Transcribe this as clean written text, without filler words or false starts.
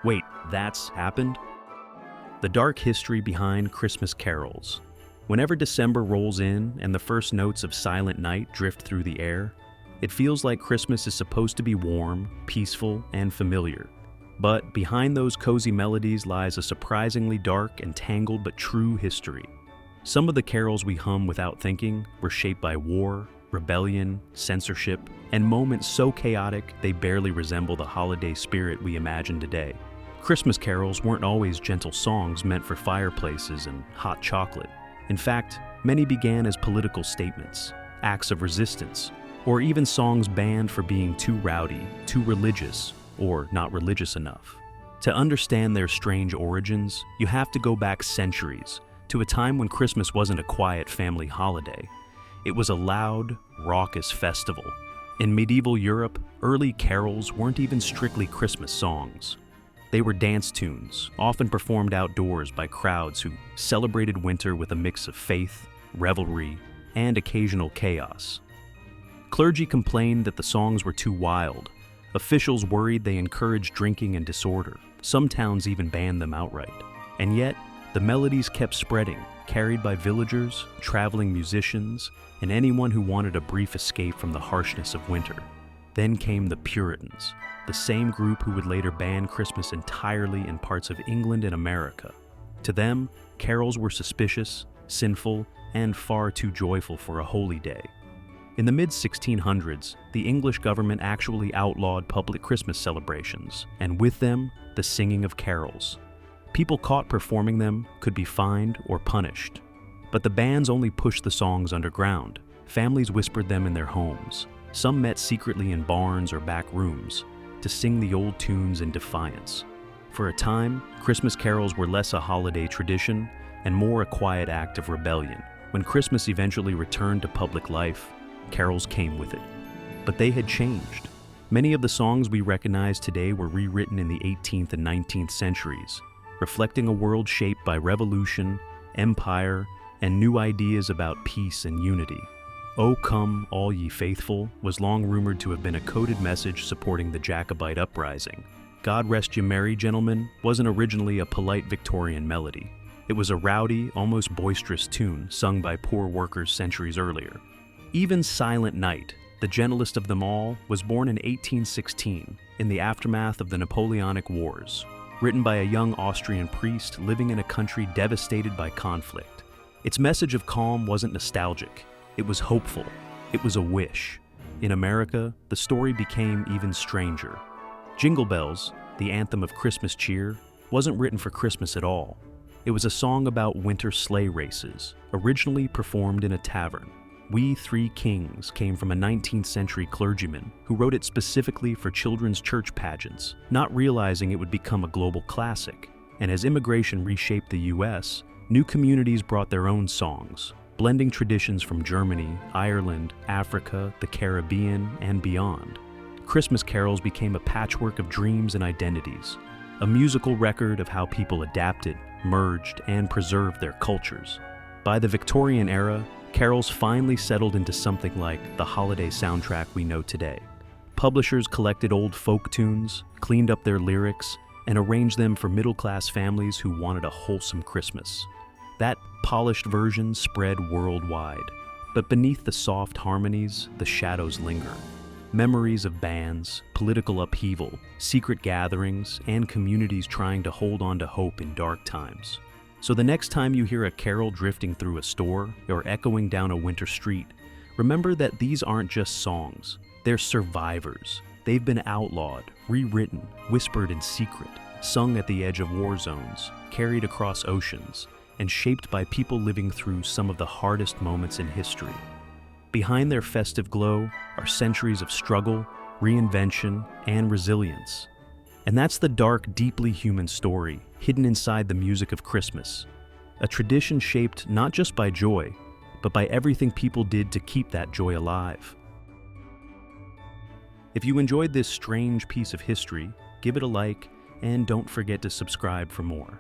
Wait, that's happened? The dark history behind Christmas carols. Whenever December rolls in and the first notes of Silent Night drift through the air, it feels like Christmas is supposed to be warm, peaceful, and familiar. But behind those cozy melodies lies a surprisingly dark and tangled but true history. Some of the carols we hum without thinking were shaped by war, rebellion, censorship, and moments so chaotic they barely resemble the holiday spirit we imagine today. Christmas carols weren't always gentle songs meant for fireplaces and hot chocolate. In fact, many began as political statements, acts of resistance, or even songs banned for being too rowdy, too religious, or not religious enough. To understand their strange origins, you have to go back centuries, to a time when Christmas wasn't a quiet family holiday. It was a loud, raucous festival. In medieval Europe, early carols weren't even strictly Christmas songs. They were dance tunes, often performed outdoors by crowds who celebrated winter with a mix of faith, revelry, and occasional chaos. Clergy complained that the songs were too wild. Officials worried they encouraged drinking and disorder. Some towns even banned them outright. And yet, the melodies kept spreading, carried by villagers, traveling musicians, and anyone who wanted a brief escape from the harshness of winter. Then came the Puritans, the same group who would later ban Christmas entirely in parts of England and America. To them, carols were suspicious, sinful, and far too joyful for a holy day. In the mid-1600s, the English government actually outlawed public Christmas celebrations, and with them, the singing of carols. People caught performing them could be fined or punished. But the bans only pushed the songs underground. Families whispered them in their homes. Some met secretly in barns or back rooms to sing the old tunes in defiance. For a time, Christmas carols were less a holiday tradition and more a quiet act of rebellion. When Christmas eventually returned to public life, carols came with it. But they had changed. Many of the songs we recognize today were rewritten in the 18th and 19th centuries, reflecting a world shaped by revolution, empire, and new ideas about peace and unity. "O Come, All Ye Faithful" was long rumored to have been a coded message supporting the Jacobite uprising. "God Rest Ye Merry Gentlemen" wasn't originally a polite Victorian melody. It was a rowdy, almost boisterous tune sung by poor workers centuries earlier. Even Silent Night, the gentlest of them all, was born in 1816, in the aftermath of the Napoleonic Wars, written by a young Austrian priest living in a country devastated by conflict. Its message of calm wasn't nostalgic. It was hopeful. It was a wish. In America, the story became even stranger. Jingle Bells, the anthem of Christmas cheer, wasn't written for Christmas at all. It was a song about winter sleigh races, originally performed in a tavern. "We Three Kings" came from a 19th century clergyman who wrote it specifically for children's church pageants, not realizing it would become a global classic. And as immigration reshaped the US, new communities brought their own songs, blending traditions from Germany, Ireland, Africa, the Caribbean, and beyond. Christmas carols became a patchwork of dreams and identities, a musical record of how people adapted, merged, and preserved their cultures. By the Victorian era, carols finally settled into something like the holiday soundtrack we know today. Publishers collected old folk tunes, cleaned up their lyrics, and arranged them for middle-class families who wanted a wholesome Christmas. That polished version spread worldwide, but beneath the soft harmonies, the shadows linger. Memories of bands, political upheaval, secret gatherings, and communities trying to hold on to hope in dark times. So the next time you hear a carol drifting through a store or echoing down a winter street, remember that these aren't just songs. They're survivors. They've been outlawed, rewritten, whispered in secret, sung at the edge of war zones, carried across oceans, and shaped by people living through some of the hardest moments in history. Behind their festive glow are centuries of struggle, reinvention, and resilience. And that's the dark, deeply human story hidden inside the music of Christmas, a tradition shaped not just by joy, but by everything people did to keep that joy alive. If you enjoyed this strange piece of history, give it a like, and don't forget to subscribe for more.